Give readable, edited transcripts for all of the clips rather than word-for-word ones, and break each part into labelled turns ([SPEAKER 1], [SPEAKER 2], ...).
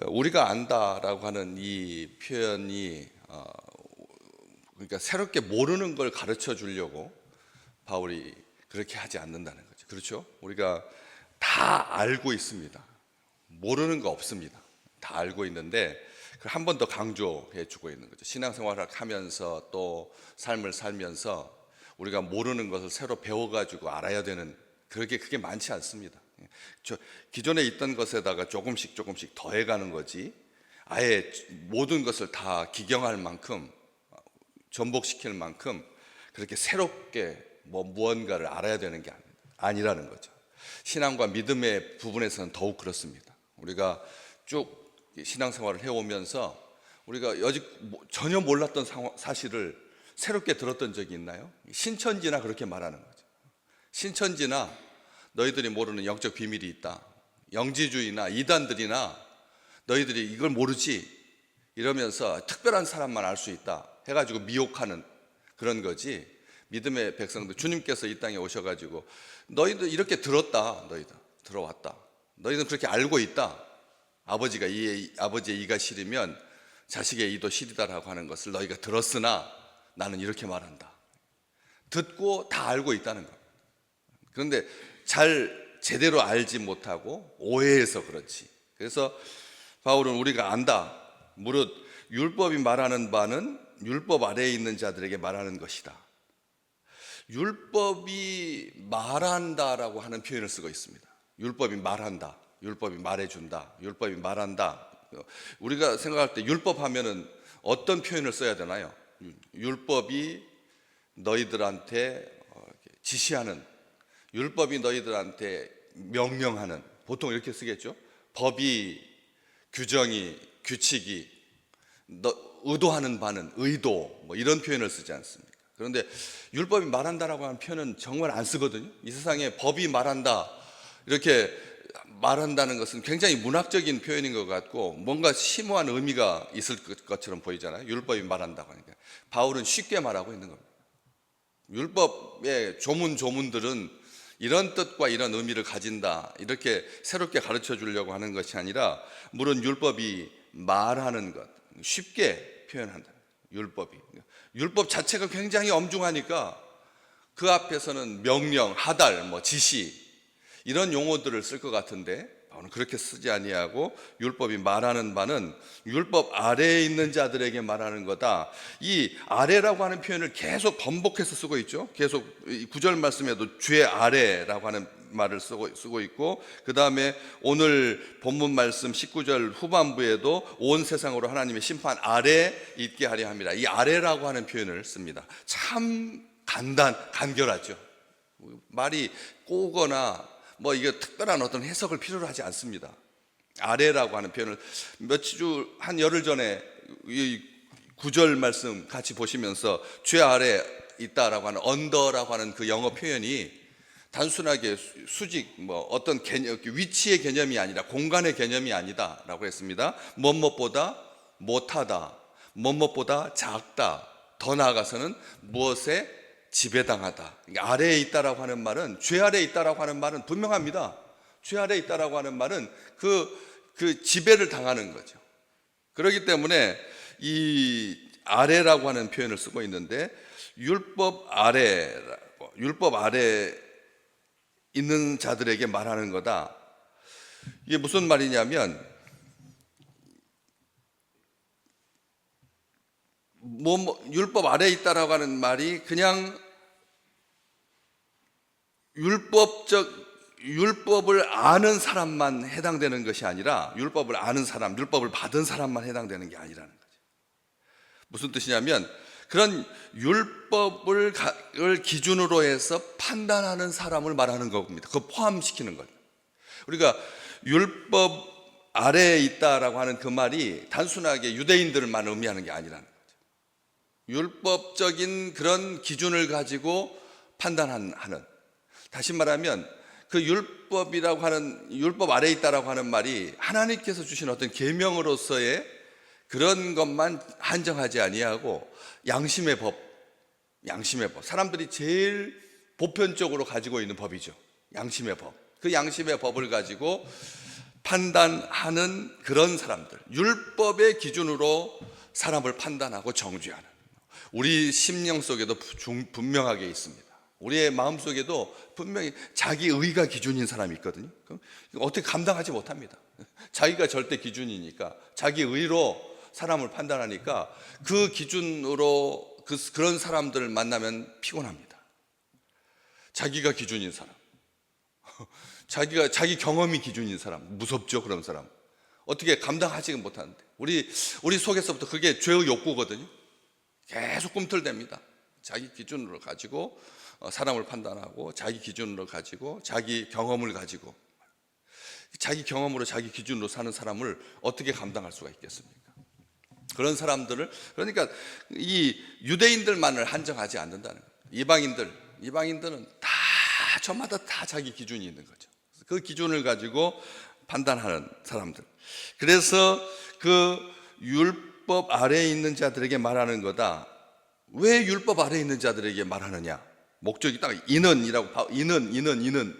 [SPEAKER 1] 우리가 안다라고 하는 이 표현이 그러니까 새롭게 모르는 걸 가르쳐 주려고 바울이 그렇게 하지 않는다는 거죠. 그렇죠? 우리가 다 알고 있습니다. 모르는 거 없습니다. 다 알고 있는데 그걸 한 번 더 강조해 주고 있는 거죠. 신앙생활을 하면서 또 삶을 살면서 우리가 모르는 것을 새로 배워가지고 알아야 되는 그게 많지 않습니다. 기존에 있던 것에다가 조금씩 더해가는 거지 아예 모든 것을 다 기경할 만큼 전복시킬 만큼 그렇게 새롭게 무언가를 알아야 되는 게 아니라는 거죠. 신앙과 믿음의 부분에서는 더욱 그렇습니다. 우리가 쭉 신앙생활을 해오면서 우리가 여직 전혀 몰랐던 사실을 새롭게 들었던 적이 있나요? 신천지나 그렇게 말하는 거죠. 신천지나 너희들이 모르는 영적 비밀이 있다. 영지주의나 이단들이나 너희들이 이걸 모르지 이러면서 특별한 사람만 알 수 있다 해가지고 미혹하는 그런 거지. 믿음의 백성들, 주님께서 이 땅에 오셔가지고 너희들 이렇게 들었다, 너희들 들어왔다, 너희들 그렇게 알고 있다. 아버지의 이가 시리면 자식의 이도 시리다라고 하는 것을 너희가 들었으나 나는 이렇게 말한다. 듣고 다 알고 있다는 것. 그런데 제대로 알지 못하고 오해해서 그렇지. 그래서 바울은 우리가 안다. 무릇 율법이 말하는 바는 율법 아래에 있는 자들에게 말하는 것이다. 율법이 말한다라고 하는 표현을 쓰고 있습니다. 율법이 말한다. 율법이 말해준다. 율법이 말한다. 우리가 생각할 때 율법 하면은 어떤 표현을 써야 되나요? 율법이 너희들한테 지시하는, 율법이 너희들한테 명령하는, 보통 이렇게 쓰겠죠? 법이, 규정이, 규칙이, 의도하는 바는 의도, 이런 표현을 쓰지 않습니까? 그런데 율법이 말한다라고 하는 표현은 정말 안 쓰거든요. 이 세상에 법이 말한다 이렇게 말한다는 것은 굉장히 문학적인 표현인 것 같고 뭔가 심오한 의미가 있을 것처럼 보이잖아요. 율법이 말한다고 하니까 바울은 쉽게 말하고 있는 겁니다. 율법의 조문들은 이런 뜻과 이런 의미를 가진다 이렇게 새롭게 가르쳐 주려고 하는 것이 아니라 물론 율법이 말하는 것, 쉽게 표현한다. 율법 자체가 굉장히 엄중하니까 그 앞에서는 명령, 하달, 지시 이런 용어들을 쓸 것 같은데 바울은 그렇게 쓰지 아니하고 율법이 말하는 바는 율법 아래에 있는 자들에게 말하는 거다. 이 아래라고 하는 표현을 계속 번복해서 쓰고 있죠. 계속 9절 말씀에도 주의 아래라고 하는 말을 쓰고 있고 그 다음에 오늘 본문 말씀 19절 후반부에도 온 세상으로 하나님의 심판 아래 있게 하려 합니다. 이 아래라고 하는 표현을 씁니다. 참 간결하죠. 말이 꼬거나 이게 특별한 어떤 해석을 필요로 하지 않습니다. 아래라고 하는 표현을 한 열흘 전에 이 9절 말씀 같이 보시면서 죄 아래 있다라고 하는 언더라고 하는 그 영어 표현이 단순하게 수직 어떤 개념, 위치의 개념이 아니라 공간의 개념이 아니다라고 했습니다. 무엇보다 못하다, 무엇보다 작다, 더 나아가서는 무엇에 지배당하다. 그러니까 아래에 있다라고 하는 말은 죄 아래에 있다라고 하는 말은 분명합니다. 죄 아래에 있다라고 하는 말은 그 지배를 당하는 거죠. 그렇기 때문에 이 아래라고 하는 표현을 쓰고 있는데 율법 아래 있는 자들에게 말하는 거다. 이게 무슨 말이냐면 율법 아래에 있다라고 하는 말이 그냥 율법을 아는 사람만 해당되는 것이 아니라 율법을 아는 사람, 율법을 받은 사람만 해당되는 게 아니라는 거죠. 무슨 뜻이냐면 그런 율법을 기준으로 해서 판단하는 사람을 말하는 겁니다. 그거 포함시키는 거죠. 우리가 율법 아래에 있다라고 하는 그 말이 단순하게 유대인들만 의미하는 게 아니라는 거죠. 율법적인 그런 기준을 가지고 판단하는, 다시 말하면 그 율법이라고 하는 율법 아래에 있다라고 하는 말이 하나님께서 주신 어떤 계명으로서의 그런 것만 한정하지 아니하고 양심의 법, 사람들이 제일 보편적으로 가지고 있는 법이죠. 양심의 법. 그 양심의 법을 가지고 판단하는 그런 사람들, 율법의 기준으로 사람을 판단하고 정죄하는, 우리 심령 속에도 분명하게 있습니다. 우리의 마음 속에도 분명히 자기 의가 기준인 사람이 있거든요. 어떻게 감당하지 못합니다. 자기가 절대 기준이니까, 자기 의로 사람을 판단하니까 그 기준으로 그런 사람들을 만나면 피곤합니다. 자기가 기준인 사람, 자기 경험이 기준인 사람, 무섭죠. 그런 사람 어떻게 감당하지 못하는데, 우리 속에서부터 그게 죄의 욕구거든요. 계속 꿈틀댑니다. 자기 기준으로 가지고 사람을 판단하고, 자기 기준으로 가지고, 자기 경험을 가지고, 자기 경험으로 자기 기준으로 사는 사람을 어떻게 감당할 수가 있겠습니까? 그런 사람들을, 그러니까 이 유대인들만을 한정하지 않는다는 거예요. 이방인들은 다 저마다 다 자기 기준이 있는 거죠. 그 기준을 가지고 판단하는 사람들. 그래서 그 율법 아래에 있는 자들에게 말하는 거다. 왜 율법 아래에 있는 자들에게 말하느냐? 목적이 딱 이는이라고, 이는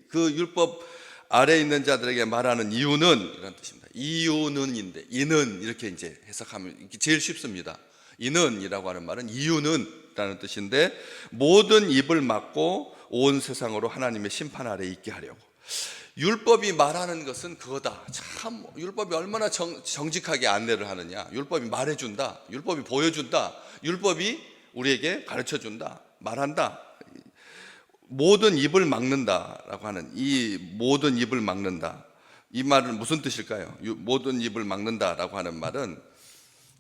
[SPEAKER 1] 그 율법 아래에 있는 자들에게 말하는 이유는 이런 뜻입니다. 이유는인데, 이는 이렇게 이제 해석하면 제일 쉽습니다. 이는이라고 하는 말은 이유는 라는 뜻인데, 모든 입을 막고 온 세상으로 하나님의 심판 아래에 있게 하려고. 율법이 말하는 것은 그거다. 참 율법이 얼마나 정직하게 안내를 하느냐. 율법이 말해준다, 율법이 보여준다, 율법이 우리에게 가르쳐준다, 말한다. 모든 입을 막는다라고 하는, 이 모든 입을 막는다, 이 말은 무슨 뜻일까요? 모든 입을 막는다라고 하는 말은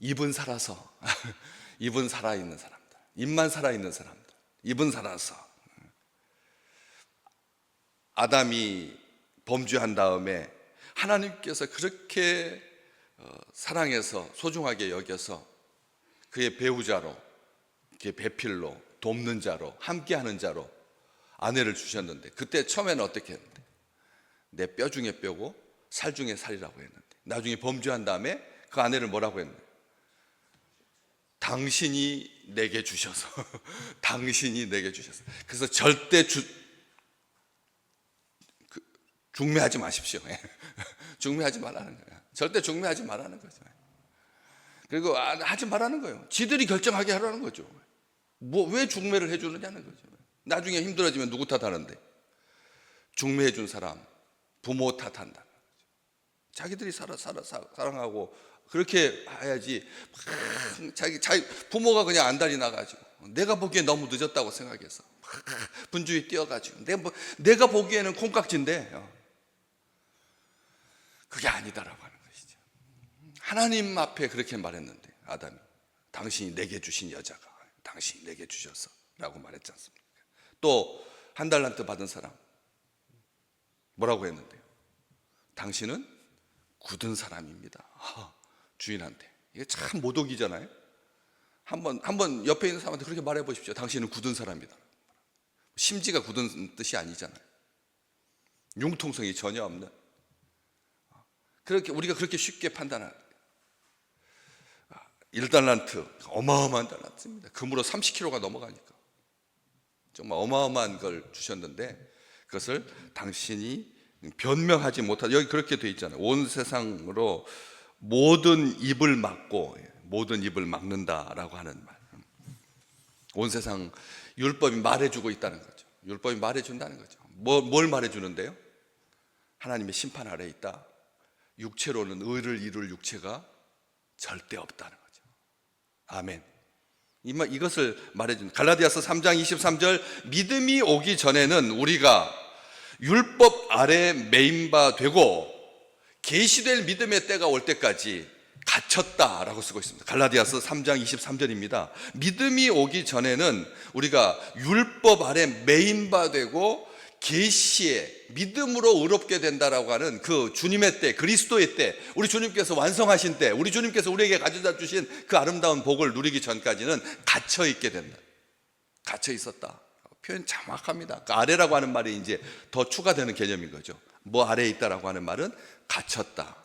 [SPEAKER 1] 입은 살아서 입은 살아있는 사람들, 입만 살아있는 사람들, 입은 살아서. 아담이 범죄한 다음에 하나님께서 그렇게 사랑해서 소중하게 여겨서 그의 배우자로, 그의 배필로, 돕는 자로, 함께하는 자로 아내를 주셨는데, 그때 처음에는 어떻게 했는데, 내 뼈 중에 뼈고 살 중에 살이라고 했는데, 나중에 범죄한 다음에 그 아내를 뭐라고 했는데, 당신이 내게 주셔서 당신이 내게 주셔서. 그래서 절대 중매하지 마십시오. 중매하지 말라는 거예요. 절대 중매하지 말라는 거죠. 그리고 하지 말라는 거예요. 지들이 결정하게 하라는 거죠. 왜 중매를 해주느냐는 거죠. 나중에 힘들어지면 누구 탓하는데? 중매해 준 사람, 부모 탓한다. 자기들이 사랑하고 그렇게 해야지. 자기 부모가 그냥 안달이 나가지고, 내가 보기엔 너무 늦었다고 생각해서 분주히 뛰어가지고, 내가 보기에는 콩깍지인데 그게 아니다라고 하는 것이죠. 하나님 앞에 그렇게 말했는데, 아담이 당신이 내게 주신 여자가 당신이 내게 주셔서 라고 말했지 않습니까? 또 한 달란트 받은 사람 뭐라고 했는데요? 당신은 굳은 사람입니다. 주인한테. 이게 참 모독이잖아요. 한번 옆에 있는 사람한테 그렇게 말해 보십시오. 당신은 굳은 사람이다. 심지가 굳은 뜻이 아니잖아요. 융통성이 전혀 없는. 그렇게 우리가 그렇게 쉽게 판단하는 1달란트, 어마어마한 달란트입니다. 금으로 30kg가 넘어가니까 정말 어마어마한 걸 주셨는데, 그것을 당신이 변명하지 못하다. 여기 그렇게 돼 있잖아요. 온 세상으로 모든 입을 막고, 모든 입을 막는다라고 하는 말. 온 세상 율법이 말해주고 있다는 거죠. 율법이 말해준다는 거죠. 뭘 말해주는데요? 하나님의 심판 아래에 있다. 육체로는 의를 이룰 육체가 절대 없다는 거죠. 아멘. 이것을 말해준 갈라디아서 3장 23절, 믿음이 오기 전에는 우리가 율법 아래 매인바 되고 계시될 믿음의 때가 올 때까지 갇혔다라고 쓰고 있습니다. 갈라디아서 3장 23절입니다. 믿음이 오기 전에는 우리가 율법 아래 매인바 되고 계시에 믿음으로 의롭게 된다라고 하는 그 주님의 때, 그리스도의 때, 우리 주님께서 완성하신 때, 우리 주님께서 우리에게 가져다 주신 그 아름다운 복을 누리기 전까지는 갇혀 있게 된다. 갇혀 있었다. 표현 정확합니다. 그 아래라고 하는 말이 이제 더 추가되는 개념인 거죠. 뭐 아래에 있다라고 하는 말은 갇혔다,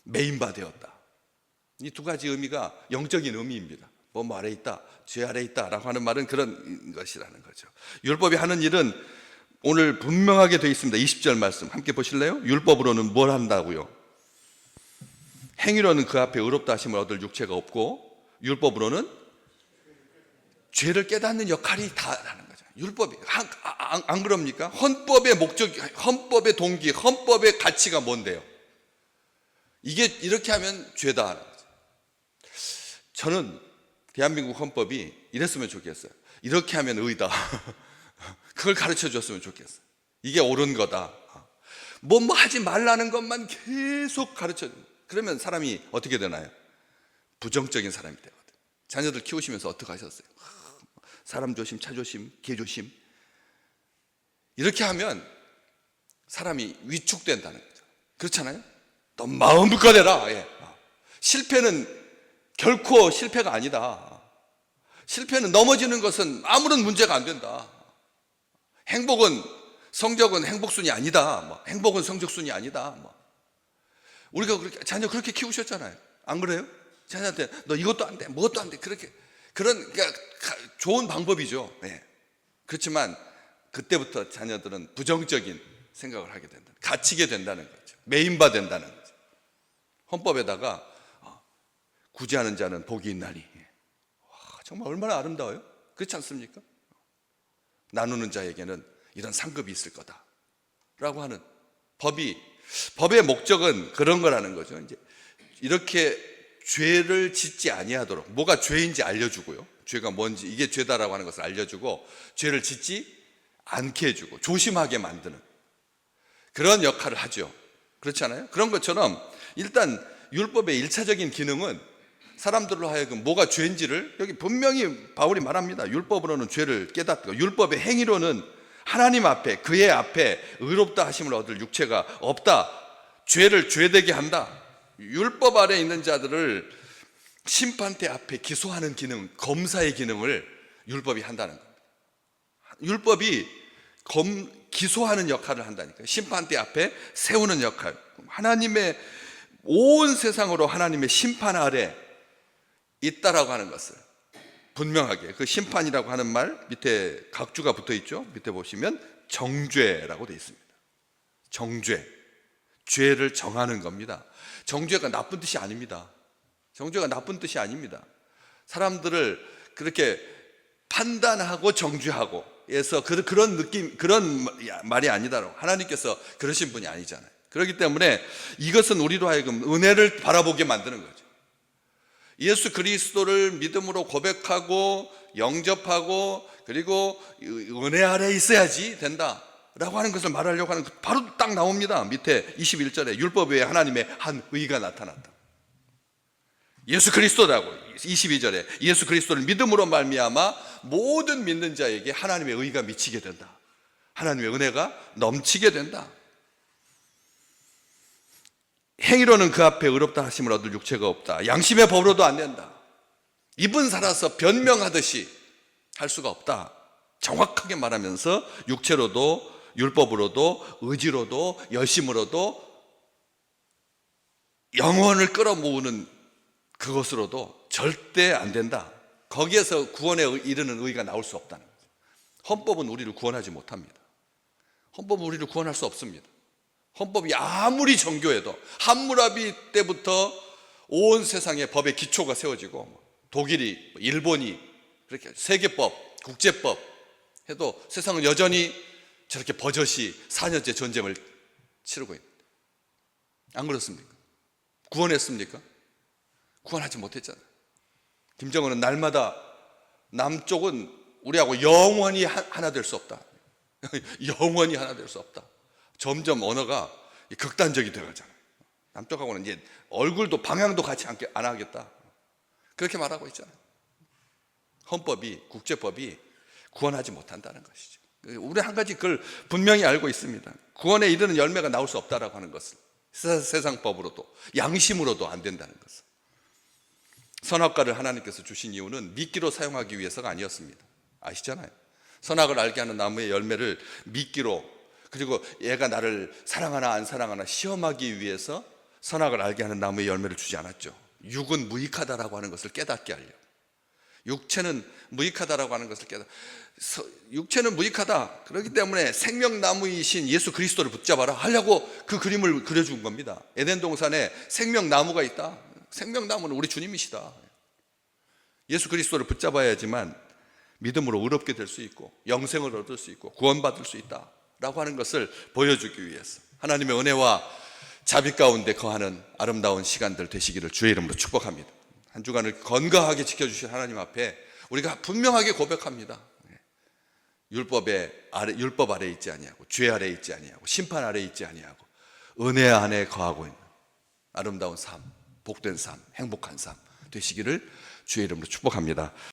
[SPEAKER 1] 매인바 되었다. 이 두 가지 의미가 영적인 의미입니다. 뭐 아래에 있다, 죄 아래에 있다라고 하는 말은 그런 것이라는 거죠. 율법이 하는 일은 오늘 분명하게 되어 있습니다. 20절 말씀 함께 보실래요? 율법으로는 뭘 한다고요? 행위로는 그 앞에 의롭다 하심을 얻을 육체가 없고, 율법으로는 죄를 깨닫는 역할이 다라는 거죠. 율법이 안 그럽니까? 헌법의 목적, 헌법의 동기, 헌법의 가치가 뭔데요? 이게 이렇게 하면 죄다 하는 거죠. 저는 대한민국 헌법이 이랬으면 좋겠어요. 이렇게 하면 의다. 그걸 가르쳐 줬으면 좋겠어요. 이게 옳은 거다. 뭐 하지 말라는 것만 계속 가르쳐 줍니다. 그러면 사람이 어떻게 되나요? 부정적인 사람이 되거든요. 자녀들 키우시면서 어떻게 하셨어요? 사람 조심, 차 조심, 개 조심. 이렇게 하면 사람이 위축된다는 거죠. 그렇잖아요? 너 마음껏 해라. 예. 실패는 결코 실패가 아니다. 실패는 넘어지는 것은 아무런 문제가 안 된다. 행복은, 성적은 행복순이 아니다. 행복은 성적순이 아니다. 우리가 그렇게, 자녀 그렇게 키우셨잖아요. 안 그래요? 자녀한테 너 이것도 안 돼, 뭐것도 안 돼. 그러니까 좋은 방법이죠. 네. 그렇지만 그때부터 자녀들은 부정적인 생각을 하게 된다. 갇히게 된다는 거죠. 매인바 된다는 거죠. 헌법에다가 구제하는 자는 복이 있나니. 정말 얼마나 아름다워요? 그렇지 않습니까? 나누는 자에게는 이런 상급이 있을 거다 라고 하는 법의 목적은 그런 거라는 거죠. 이제 이렇게 죄를 짓지 아니하도록, 뭐가 죄인지 알려주고요, 죄가 뭔지, 이게 죄다라고 하는 것을 알려주고 죄를 짓지 않게 해주고 조심하게 만드는 그런 역할을 하죠. 그렇지 않아요? 그런 것처럼 일단 율법의 1차적인 기능은 사람들로 하여금 뭐가 죄인지를, 여기 분명히 바울이 말합니다. 율법으로는 죄를 깨닫고, 율법의 행위로는 하나님 앞에, 그의 앞에 의롭다 하심을 얻을 육체가 없다. 죄를 죄되게 한다. 율법 아래 있는 자들을 심판대 앞에 기소하는 기능, 검사의 기능을 율법이 한다는 겁니다. 율법이 기소하는 역할을 한다니까요. 심판대 앞에 세우는 역할. 하나님의 온 세상으로 하나님의 심판 아래 있다라고 하는 것을 분명하게, 그 심판이라고 하는 말 밑에 각주가 붙어 있죠. 밑에 보시면 정죄라고 되어 있습니다. 정죄, 죄를 정하는 겁니다. 정죄가 나쁜 뜻이 아닙니다. 정죄가 나쁜 뜻이 아닙니다. 사람들을 그렇게 판단하고 정죄하고 해서 그런 느낌, 그런 말이 아니다라고, 하나님께서 그러신 분이 아니잖아요. 그렇기 때문에 이것은 우리로 하여금 은혜를 바라보게 만드는 거죠. 예수 그리스도를 믿음으로 고백하고 영접하고 그리고 은혜 아래 있어야지 된다라고 하는 것을 말하려고 하는, 바로 딱 나옵니다. 밑에 21절에 율법 외에 하나님의 한 의가 나타났다. 예수 그리스도라고. 22절에 예수 그리스도를 믿음으로 말미암아 모든 믿는 자에게 하나님의 의가 미치게 된다. 하나님의 은혜가 넘치게 된다. 행위로는 그 앞에 의롭다 하심을 얻을 육체가 없다. 양심의 법으로도 안 된다. 입은 살아서 변명하듯이 할 수가 없다. 정확하게 말하면서 육체로도, 율법으로도, 의지로도, 열심으로도, 영혼을 끌어모으는 그것으로도 절대 안 된다. 거기에서 구원에 이르는 의가 나올 수 없다는 거죠. 헌법은 우리를 구원하지 못합니다. 헌법은 우리를 구원할 수 없습니다. 헌법이 아무리 정교해도, 함무라비 때부터 온 세상에 법의 기초가 세워지고, 독일이, 일본이 그렇게 세계법, 국제법 해도 세상은 여전히 저렇게 버젓이 4년째 전쟁을 치르고 있는데, 안 그렇습니까? 구원했습니까? 구원하지 못했잖아요. 김정은은 날마다 남쪽은 우리하고 영원히 하나 될 수 없다. 영원히 하나 될 수 없다. 점점 언어가 극단적이 되어가잖아요. 남쪽하고는 이제 얼굴도 방향도 같이 안 하겠다. 그렇게 말하고 있잖아요. 헌법이, 국제법이 구원하지 못한다는 것이죠. 우리 한 가지 그걸 분명히 알고 있습니다. 구원에 이르는 열매가 나올 수 없다라고 하는 것을, 세상법으로도 양심으로도 안 된다는 것을. 선악과를 하나님께서 주신 이유는 미끼로 사용하기 위해서가 아니었습니다. 아시잖아요. 선악을 알게 하는 나무의 열매를 미끼로, 그리고 얘가 나를 사랑하나 안 사랑하나 시험하기 위해서 선악을 알게 하는 나무의 열매를 주지 않았죠. 육은 무익하다라고 하는 것을 깨닫게 하려고. 육체는 무익하다라고 하는 것을 깨달아. 육체는 무익하다. 그렇기 때문에 생명나무이신 예수 그리스도를 붙잡아라 하려고 그 그림을 그려준 겁니다. 에덴 동산에 생명나무가 있다. 생명나무는 우리 주님이시다. 예수 그리스도를 붙잡아야지만 믿음으로 의롭게 될 수 있고 영생을 얻을 수 있고 구원받을 수 있다라고 하는 것을 보여주기 위해서 하나님의 은혜와 자비 가운데 거하는 아름다운 시간들 되시기를 주의 이름으로 축복합니다. 한 주간을 건강하게 지켜주신 하나님 앞에 우리가 분명하게 고백합니다. 율법 아래 있지 아니하고 죄 아래 있지 아니하고 심판 아래 있지 아니하고 은혜 안에 거하고 있는 아름다운 삶, 복된 삶, 행복한 삶 되시기를 주의 이름으로 축복합니다.